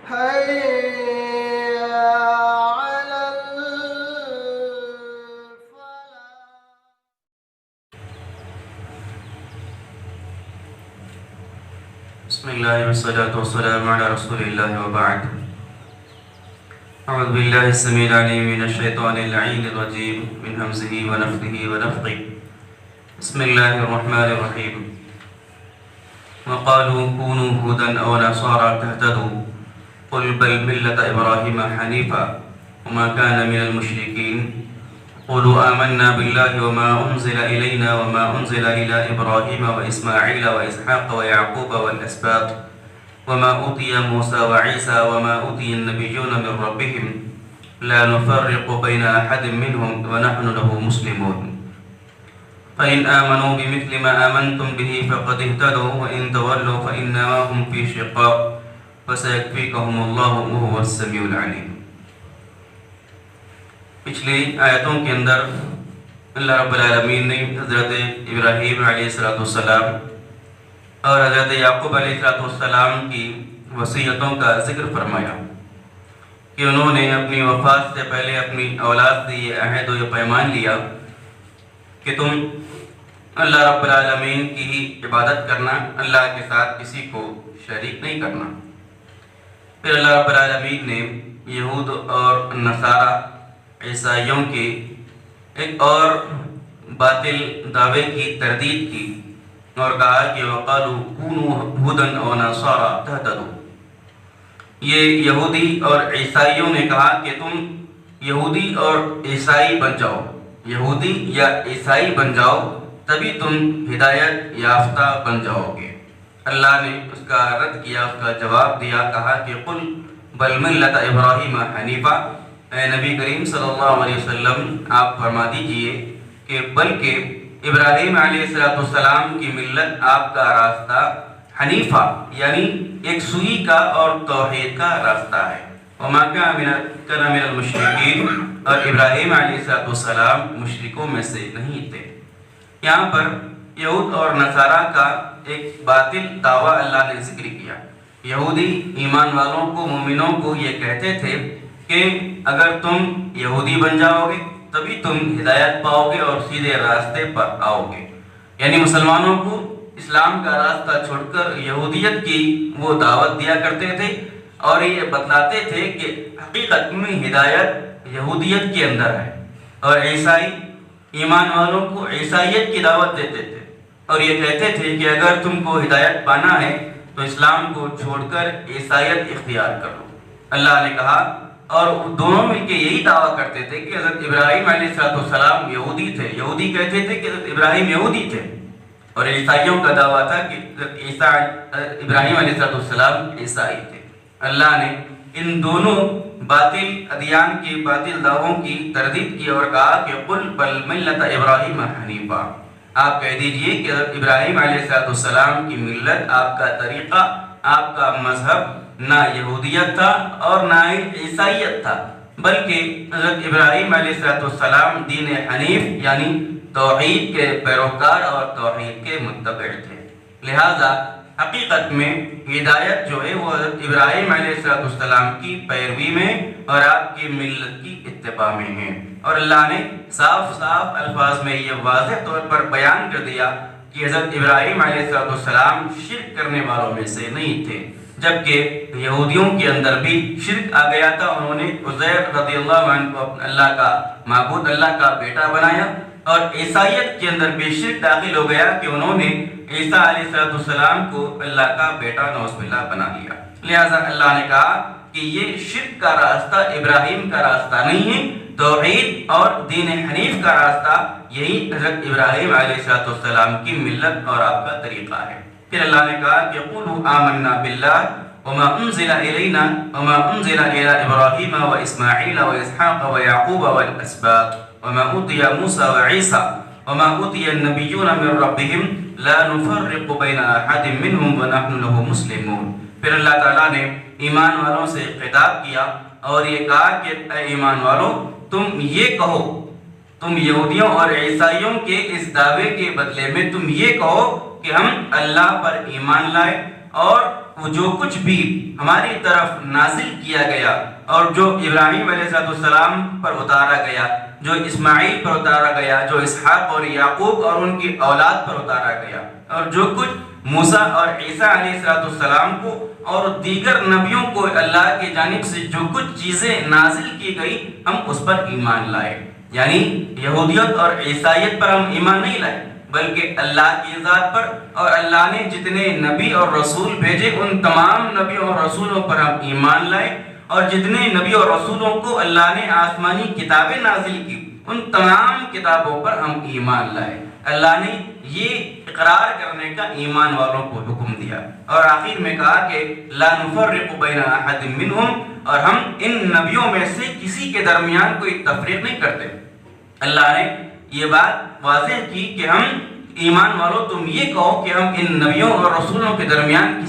حي على الفلاح. بسم الله والصلاة والسلام على رسول الله وبعد. أعوذ بالله السميع العليم من الشيطان اللعين الرجيم من همزه ونفثه ونفثه. بسم الله الرحمن الرحيم. وقالوا كونوا هودا أو نصارى تهتدوا قل بل ملة إبراهيم حنيفا وما كان من المشركين قولوا آمنا بالله وما أنزل إلينا وما أنزل إلى إبراهيم وإسماعيل وإسحاق ويعقوب والأسباط وما أوتي موسى وعيسى وما أوتي النبيون من ربهم لا نفرق بين أحد منهم ونحن له مسلمون فإن آمنوا بمثل ما آمنتم به فقد اهتدوا وإن تولوا فإنما هم في شقاق فسيكفيكهم الله وهو السميع العليم. پچھلی آیتوں کے اندر اللہ رب العالمین نے حضرت ابراہیم علیہ السلام اور حضرت یعقوب علیہ السلام کی وصیتوں کا ذکر فرمایا کہ انہوں نے اپنی وفات سے پہلے اپنی اولاد سے یہ عہد و یہ پیمان لیا کہ تم اللہ رب العالمین کی ہی عبادت کرنا، اللہ کے ساتھ کسی کو شریک نہیں کرنا. پھر اللہ رب العالمین نے یہود اور نصارہ عیسائیوں کے ایک اور باطل دعوے کی تردید کی اور کہا کہ وَقَالُوا كُونُوا هُودًا أَوْ نَصَارَىٰ تَهْتَدُوا. یہ یہودی اور عیسائیوں نے کہا کہ تم یہودی اور عیسائی بن جاؤ، یہودی یا عیسائی بن جاؤ تبھی تم ہدایت یافتہ بن جاؤ گے. اللہ نے اس کا رد کیا، اس کا جواب دیا، کہا کہ قل بل ملت ابراہیم حنیفہ. اے نبی کریم صلی اللہ علیہ وسلم آپ فرما دیجئے کہ بلکہ ابراہیم علیہ السلام کی ملت آپ کا راستہ حنیفہ یعنی ایک سوئی کا اور توحید کا راستہ ہے. وما كان من المشرکین، اور ابراہیم علیہ السلام مشرکوں میں سے نہیں تھے. یہاں پر یہود اور نصارہ کا ایک باطل دعویٰ اللہ نے ذکر کیا. یہودی ایمان والوں کو، مومنوں کو یہ کہتے تھے کہ اگر تم یہودی بن جاؤ گے تبھی تم ہدایت پاؤ گے اور سیدھے راستے پر آؤ گے. یعنی مسلمانوں کو اسلام کا راستہ چھوڑ کر یہودیت کی وہ دعوت دیا کرتے تھے اور یہ بتلاتے تھے کہ حقیقت میں ہدایت یہودیت کے اندر ہے. اور عیسائی ایمان والوں کو عیسائیت کی دعوت دیتے تھے اور یہ کہتے تھے کہ اگر تم کو ہدایت پانا ہے تو اسلام کو چھوڑ کر عیسائیت اختیار کرو. اللہ نے کہا، اور دونوں مل کے یہی دعویٰ کرتے تھے کہ حضرت ابراہیم علیہ السلام یہودی تھے. یہودی کہتے تھے کہ حضرت ابراہیم یہودی تھے اور عیسائیوں کا دعویٰ تھا کہ ابراہیم علیہ السلام عیسائی تھے. اللہ نے ان دونوں باطل ادیان کے باطل دعووں کی تردید کی اور کہا کہ قل بل ملت ابراہیم حنیفہ. آپ کہہ دیجئے کہ حضرت ابراہیم علیہ السلام کی ملت، آپ کا طریقہ، آپ کا مذہب نہ یہودیت تھا اور نہ ہی عیسائیت تھا، بلکہ حضرت ابراہیم علیہ السلام دین حنیف یعنی توحید کے پیروکار اور توحید کے متبع تھے. لہذا حقیقت میں ہدایت جو ہے وہ حضرت ابراہیم علیہ السلام کی پیروی میں اور آپ کی ملت کی اتباع میں ہے. اور اللہ نے صاف صاف الفاظ میں یہ واضح طور پر بیان کر دیا کہ حضرت ابراہیم علیہ السلام شرک کرنے والوں میں سے نہیں تھے، جبکہ یہودیوں کے اندر بھی شرک آ گیا تھا. انہوں نے عزیر رضی اللہ عنہ کو اللہ کا معبود، اللہ کا بیٹا بنایا، اور عیسائیت کے اندر بھی شرک داخل ہو گیا کہ انہوں نے عیسیٰ علیہ السلام کو اللہ کا بیٹا نعوذ باللہ بنا لیا. لہذا اللہ نے کہا کہ یہ شرک کا راستہ ابراہیم کا راستہ نہیں ہے، توحید اور دین حنیف کا راستہ یہی حضرت ابراہیم علیہ السلام کی ملت اور آپ کا طریقہ ہے. پھر اللہ نے کہا کہ قولوا آمنا باللہ وما انزل الینا وما انزل الی ابراہیم واسماعیل واسحاق ویعقوب والاسباط وما اوتی موسیٰ وعیسیٰ وما اوتی النبیون من ربهم لا نفرق بین احد منهم ونحن له مسلمون. پھر اللہ تعالیٰ نے ایمان والوں سے خطاب کیا اور یہ کہا کہ اے ایمان والوں، تم یہ کہو، تم یہودیوں اور عیسائیوں کے اس دعوے کے بدلے میں تم یہ کہو کہ ہم اللہ پر ایمان لائے اور وہ جو کچھ بھی ہماری طرف نازل کیا گیا اور جو ابراہیم علیہ السلام پر اتارا گیا، جو اسماعیل پر اتارا گیا، جو اسحاق اور یعقوب اور ان کی اولاد پر اتارا گیا، اور جو کچھ موسیٰ اور عیسیٰ علیہ السلام کو اور دیگر نبیوں کو اللہ کی جانب سے جو کچھ چیزیں نازل کی گئی، ہم اس پر ایمان لائے۔ یعنی یہودیت اور عیسائیت پر ہم ایمان نہیں لائے، بلکہ اللہ کی ذات پر اور اللہ نے جتنے نبی اور رسول بھیجے ان تمام نبیوں اور رسولوں پر ہم ایمان لائے، اور جتنے نبی اور رسولوں کو اللہ نے آسمانی کتابیں نازل کی ان تمام کتابوں پر ہم ایمان لائے۔ اللہ نے یہ اقرار کرنے کا ایمان والوں کو حکم دیا، اور آخر میں کہا کہ لا نفرق بین احد منہم، اور ہم ان نبیوں میں سے کسی کے درمیان کوئی تفریق نہیں کرتے۔ اللہ نے یہ بات واضح کی کہ ہم ایمان والوں تم یہ کہو کہ ہم ان نبیوں اور رسولوں کے درمیان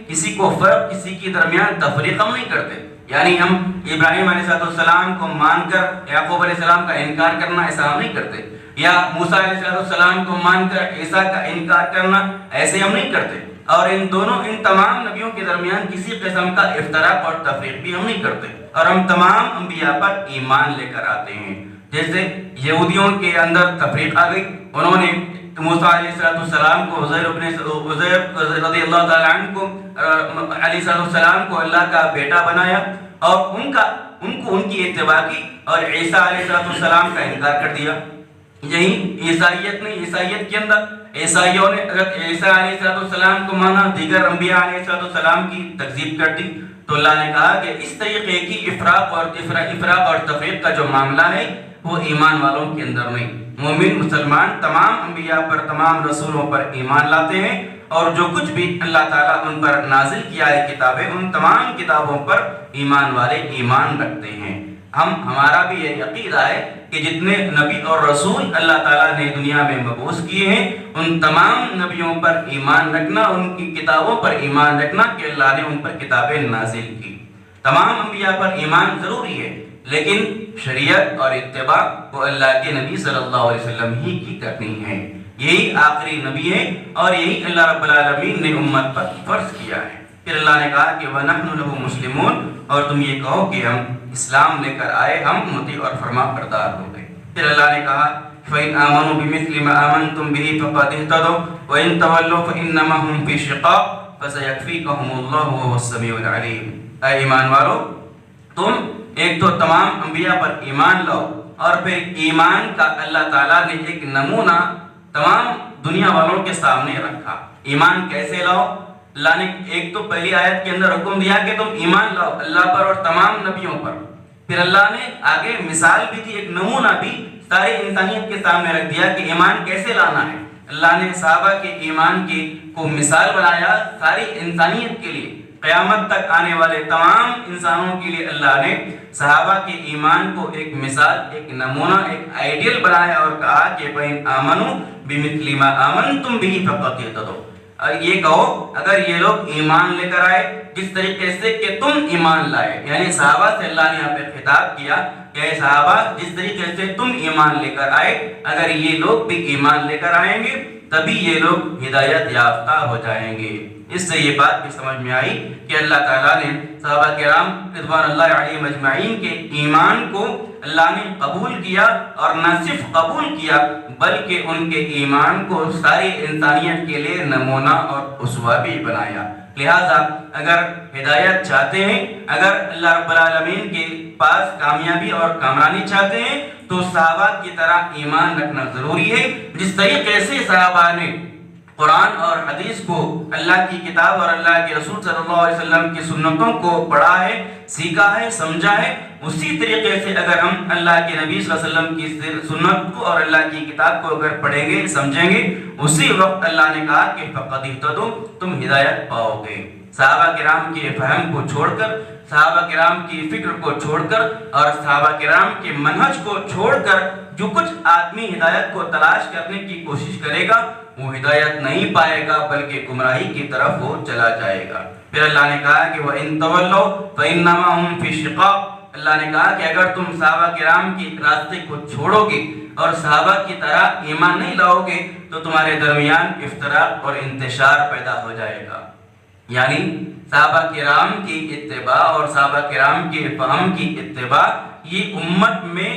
کسی کو فرق، کسی کے درمیان تفریق ہم نہیں کرتے۔ یعنی ہم ابراہیم علیہ السلام کو مان کر یعقوب علیہ السلام کا انکار کرنا ایسا ہم نہیں کرتے، یا موسیٰ علیہ السلام کو مان کر عیسیٰ کا انکار کرنا ایسے ہم نہیں کرتے، اور ان تمام نبیوں کے درمیان کسی قسم کا افتراق اور تفریق بھی ہم نہیں کرتے، اور ہم تمام انبیاء پر ایمان لے کر آتے ہیں۔ جیسے یہودیوں کے اندر تفریق آ گئی، انہوں نے موسیٰ علیہ السلام کو عزیر رضی اللہ تعالیٰ عنہ کو علیہ السلام کو اللہ کا بیٹا بنایا، اور ان کی اتباع کی، اور عیسیٰ علیہ السلام کا انکار کر دیا۔ یہی عیسائیت کے اندر عیسائیوں نے حضرت عیسیٰ علیہ السلام کو مانا، دیگر انبیاء علیہ السلام کی تکذیب کر دی۔ تو اللہ نے کہا کہ اس طریقے کی افراق اور تفریق کا جو معاملہ ہے وہ ایمان والوں کے اندر نہیں۔ مومن مسلمان تمام انبیاء پر، تمام رسولوں پر ایمان لاتے ہیں، اور جو کچھ بھی اللہ تعالیٰ ان پر نازل کیا ہے کتابیں، ان تمام کتابوں پر ایمان والے ایمان رکھتے ہیں۔ ہمارا بھی یہ عقیدہ ہے کہ جتنے نبی اور رسول اللہ تعالیٰ نے دنیا میں مبعوث کیے ہیں ان تمام نبیوں پر ایمان رکھنا، ان کی کتابوں پر ایمان رکھنا کہ اللہ نے ان پر کتابیں نازل کی۔ تمام انبیاء پر ایمان ضروری ہے، لیکن شریعت اور اتباع وہ اللہ کے نبی صلی اللہ علیہ وسلم ہی کی کرنی ہے۔ یہی آخری نبی ہے اور یہی اللہ رب العالمین نے امت پر فرض کیا ہے۔ پھر اللہ نے کہا کہ وَنَحْنُ لَهُ مُسْلِمُونَ، اور تم یہ کہو کہ ہم اسلام لے کر آئے، ہم مطیع اور فرما بردار ہو گئے۔ پھر اللہ نے کہا فَإِنْ آمَنُوا بِمِثْلِ مَا آمَنْتُمْ بِهِ فَقَدِ اهْتَدَوْا وَإِنْ تَوَلَّوْا فَإِنَّمَا هُمْ فِي شِقَاقٍ فَسَيَكْفِيكَهُمُ اللَّهُ وَهُوَ السَّمِيعُ الْعَلِيمُ۔ اے ایمان والو، تم ایک تو تمام انبیاء پر ایمان لاؤ، اور پھر ایمان کا اللہ تعالیٰ نے ایک نمونہ تمام دنیا والوں کے سامنے رکھا۔ ایمان کیسے لاؤ؟ اللہ نے ایک تو پہلی آیت کے اندر حکم دیا کہ تم ایمان لاؤ اللہ پر اور تمام نبیوں پر، پھر اللہ نے آگے مثال بھی دی، ایک نمونہ بھی ساری انسانیت کے سامنے رکھ دیا کہ ایمان کیسے لانا ہے۔ اللہ نے صحابہ کے ایمان کو مثال بنایا ساری انسانیت کے لیے، قیامت تک آنے والے تمام انسانوں کے لیے اللہ نے صحابہ کے ایمان کو ایک مثال، ایک نمونہ، ایک آئیڈیل بنایا، اور کہا کہ بَإِنْ آمَنُوا بِمِثْلِ مَا آمَنْتُمْ بِهِ فَقَدِ اهْتَدَوْا۔ یہ کہو اگر یہ لوگ ایمان لے کر آئے جس طریقے سے کہ تم ایمان لائے، یعنی صحابہ سے اللہ نے یہاں پہ خطاب کیا کہ اے صحابہ جس طریقے سے تم ایمان لے کر آئے، اگر یہ لوگ بھی ایمان لے کر آئیں گے تبھی یہ لوگ ہدایت یافتہ ہو جائیں گے۔ اس سے یہ بات بھی سمجھ میں آئی کہ اللہ تعالیٰ نے صحابہ کرام رضوان اللہ علیہم اجمعین کے ایمان کو اللہ نے قبول کیا، اور نہ صرف قبول کیا بلکہ ان کے ایمان کو ساری انسانیت کے لیے نمونہ اور اسوہ بھی بنایا۔ لہٰذا اگر ہدایت چاہتے ہیں، اگر اللہ رب العالمین کے پاس کامیابی اور کامرانی چاہتے ہیں تو صحابہ کی طرح ایمان رکھنا ضروری ہے۔ جس طریقے سے صحابہ نے قرآن اور حدیث کو، اللہ کی کتاب اور اللہ کے رسول صلی اللہ علیہ وسلم کی سنتوں کو پڑھا ہے، سیکھا ہے، سمجھا ہے، اسی طریقے سے اگر ہم اللہ کے نبی صلی اللہ علیہ وسلم کی سنت کو اور اللہ کی کتاب کو اگر پڑھیں گے، سمجھیں گے، اسی وقت اللہ نے کہا کہ فَقَدِ اهْتَدَوْا، تم ہدایت پاؤ گے۔ صحابہ کرام کے فہم کو چھوڑ کر، صحابہ کرام کی فکر کو چھوڑ کر اور صحابہ کرام کے منہج کو چھوڑ کر جو کچھ آدمی ہدایت کو تلاش کرنے کی کوشش کرے گا وہ ہدایت نہیں پائے گا بلکہ گمراہی کی طرف وہ چلا جائے گا۔ پھر اللہ نے کہا کہ وَإِن تَوَلَّوْا فَإِنَّمَا هُمْ فِي شِقَاقٍ، اللہ نے کہا کہ اگر تم صحابہ کرام کی راستے کو چھوڑو گے اور صحابہ کی طرح ایمان نہیں لاؤ گے تو تمہارے درمیان افتراق اور انتشار پیدا ہو جائے گا۔ یعنی صحابہ کرام کی اتباع اور صحابہ کرام کے فہم کی اتباع یہ امت میں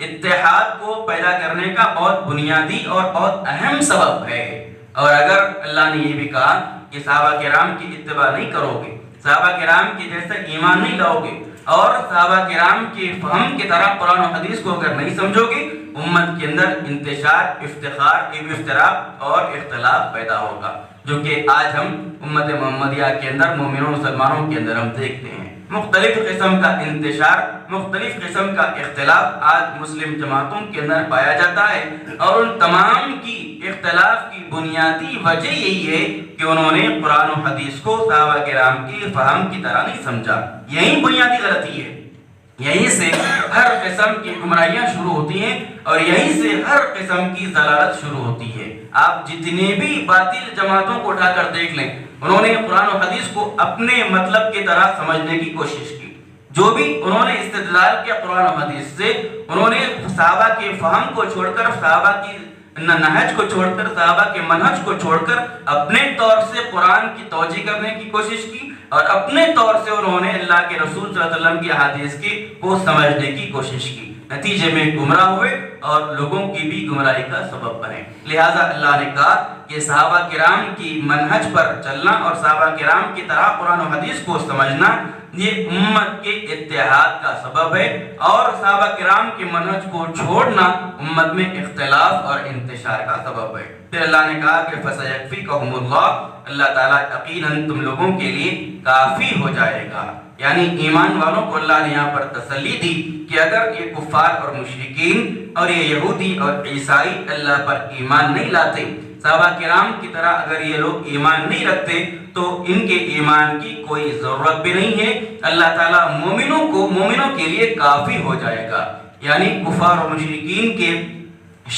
اتحاد کو پیدا کرنے کا بہت بنیادی اور بہت اہم سبب ہے۔ اور اگر اللہ نے یہ بھی کہا کہ صحابہ کرام کی اتباع نہیں کرو گے، صحابہ کرام کی جیسا ایمان نہیں لاؤ گے اور صحابہ کرام کے فہم کی طرح قرآن و حدیث کو اگر نہیں سمجھو گے، امت کے اندر انتشار، افتخار، افتراق اور اختلاف پیدا ہوگا، جو کہ آج ہم امت محمدیہ کے اندر مومنوں مسلمانوں کے اندر ہم دیکھتے ہیں۔ مختلف قسم کا انتشار، مختلف قسم کا اختلاف آج مسلم جماعتوں کے اندر پایا جاتا ہے، اور ان تمام کی اختلاف کی بنیادی وجہ یہی ہے کہ انہوں نے قرآن و حدیث کو صحابہ کرام کی فہم کی طرح نہیں سمجھا۔ یہی بنیادی غلطی ہے، یہیں سے ہر قسم کی گمراہیاں شروع ہوتی ہیں اور یہیں سے ہر قسم کی ضلالت شروع ہوتی ہے۔ آپ جتنے بھی باطل جماعتوں کو اٹھا کر دیکھ لیں، انہوں نے قرآن و حدیث کو اپنے مطلب کی طرح سمجھنے کی کوشش کی۔ جو بھی انہوں نے استدلال کیا قرآن و حدیث سے، انہوں نے صحابہ کے فہم کو چھوڑ کر، صحابہ کی نہج کو چھوڑ کر، صحابہ کے منہج کو چھوڑ کر اپنے طور سے قرآن کی توجیہ کرنے کی کوشش کی، اور اپنے طور سے انہوں نے اللہ کے رسول صلی اللہ علیہ وسلم کی احادیث کو سمجھنے کی کوشش کی۔ نتیجے میں گمراہ ہوئے اور لوگوں کی بھی گمراہی کا سبب بنے۔ لہٰذا اللہ نے کہا کہ صحابہ کرام کی منہج پر چلنا اور صحابہ کرام کی طرح قرآن و حدیث کو سمجھنا یہ امت کے اتحاد کا سبب ہے، اور صحابہ کرام کے منہج کو چھوڑنا امت میں اختلاف اور انتشار کا سبب ہے۔ پھر اللہ نے کہا کہ فَسَيَكْفِيكَهُمُ اللَّهُ، اللہ تعالیٰ یقیناً تم لوگوں کے لیے کافی ہو جائے گا۔ یعنی ایمان والوں کو اللہ نے یہاں پر تسلی دی کہ اگر یہ کفار اور مشرکین اور یہ یہودی اور عیسائی اللہ پر ایمان نہیں لاتے، صحابہ کرام کی طرح اگر یہ لوگ ایمان نہیں رکھتے، تو ان کے ایمان کی کوئی ضرورت بھی نہیں ہے۔ اللہ تعالیٰ مومنوں کے لیے کافی ہو جائے گا۔ یعنی کفار اور مشرکین کے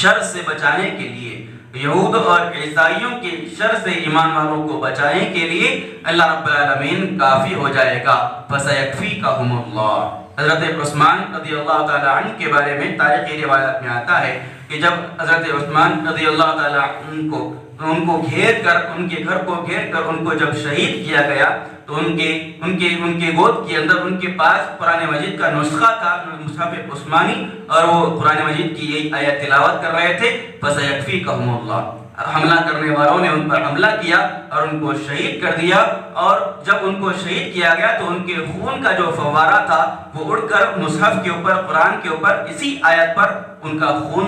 شر سے بچانے کے لیے، یہود اور عیسائیوں کے شر سے ایمان والوں کو بچانے کے لیے اللہ رب العالمین کافی ہو جائے گا۔ فَسَيَكْفِيكَهُمُ اللَّهُ۔ حضرت عثمان رضی اللہ تعالیٰ عنہ کے بارے میں تاریخی روایت میں آتا ہے کہ جب حضرت عثمان رضی اللہ تعالیٰ عنہ ان کو گھیر کر، ان کے گھر کو گھیر کر ان کو جب شہید کیا گیا، تو ان کے گود کے اندر ان کے پاس قرآن مجید کا نسخہ تھا، مصحف عثمانی، اور وہ قرآن مجید کی یہی آیت تلاوت کر رہے تھے، فَسَيَكْفِيكَهُمُ اللَّهُ۔ حملہ کرنے والوں نے ان پر حملہ کیا اور ان کو شہید کر دیا، اور جب ان کو شہید کیا گیا تو ان کے خون کا جو فوارہ تھا وہ اڑ کر مصحف کے اوپر، قرآن کے اوپر، اسی آیت پر ان کا خون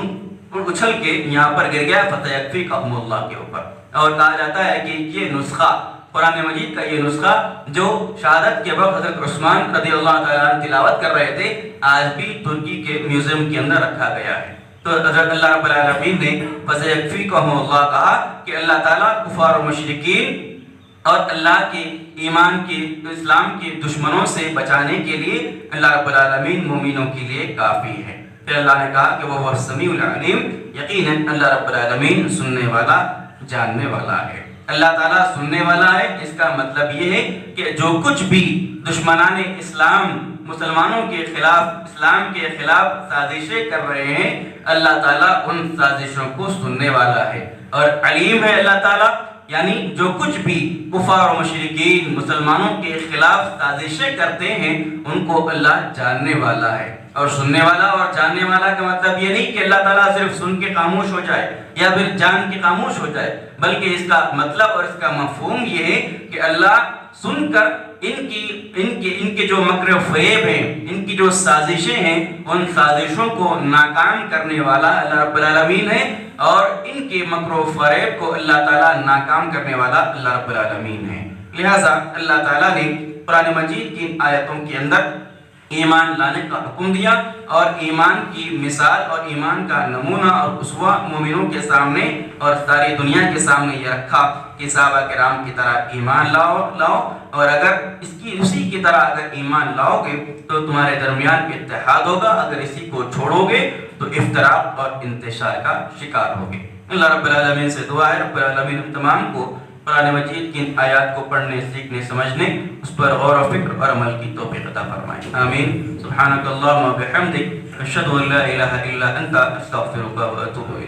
اچھل کے یہاں پر گر گیا، فَسَيَكْفِيكَهُمُ اللَّهُ کے اوپر۔ اور کہا جاتا ہے کہ یہ نسخہ، قرآن مجید کا یہ نسخہ جو شہادت کے وقت حضرت عثمان رضی اللہ تعالیٰ عنہ تلاوت کر رہے تھے، آج بھی ترکی کے میوزیم کے اندر رکھا گیا ہے۔ تو حضرت اللہ رب العالمین نے فَسَيَكْفِيكَهُمُ اللَّهُ کہا کہ اللہ تعالیٰ کفار و مشرکین اور اللہ کے ایمان کے، اسلام کے دشمنوں سے بچانے کے لیے اللہ رب العالمین مومنوں کے لیے کافی ہے۔ پھر اللہ نے کہا کہ وہ السمیع العلیم، یقیناً اللہ رب العالمین سننے والا، جاننے والا ہے۔ اللہ تعالیٰ سننے والا ہے، اس کا مطلب یہ ہے کہ جو کچھ بھی دشمنان اسلام مسلمانوں کے خلاف، اسلام کے خلاف سازشیں کر رہے ہیں، اللہ تعالیٰ ان سازشوں کو سننے والا ہے اور علیم ہے اللہ تعالیٰ۔ یعنی جو کچھ بھی کفار و مشرکین مسلمانوں کے خلاف سازشیں کرتے ہیں، ان کو اللہ جاننے والا ہے اور سننے والا۔ اور جاننے والا کا مطلب یہ نہیں کہ اللہ تعالیٰ صرف سن کے خاموش ہو جائے یا پھر جان کے خاموش ہو جائے، بلکہ اس کا مطلب اور اس کا مفہوم یہ ہے کہ اللہ سن کر ان کے جو مکر و فریب ہیں، ان کی جو سازشیں ہیں، ان سازشوں کو ناکام کرنے والا اللہ رب العالمین ہے، اور ان کے مکر و فریب کو اللہ تعالیٰ ناکام کرنے والا اللہ رب العالمین ہے۔ لہٰذا اللہ تعالیٰ نے قرآن مجید کی آیتوں کے اندر ایمان لانے کا حکم دیا، اور ایمان کی مثال اور ایمان کا نمونہ اور اسوہ مومنوں کے سامنے اور ساری دنیا کے سامنے یہ رکھا کہ صحابہ کرام کی طرح ایمان لاؤ، اور اگر اسی کی طرح اگر ایمان لاؤ گے تو تمہارے درمیان اتحاد ہوگا، اگر اسی کو چھوڑو گے تو افتراق اور انتشار کا شکار ہوگے۔ اللہ رب العالمین سے دعا ہے رب العالمین ہم تمام کو قرآن مجید کی آیات کو پڑھنے، سیکھنے، سمجھنے، اس پر غور و فکر اور عمل کی توفیق عطا فرمائے، آمین۔ سبحانک اللہم و بحمدک، اشہد ان لا الہ الا انت، استغفرک و اتوب الیک۔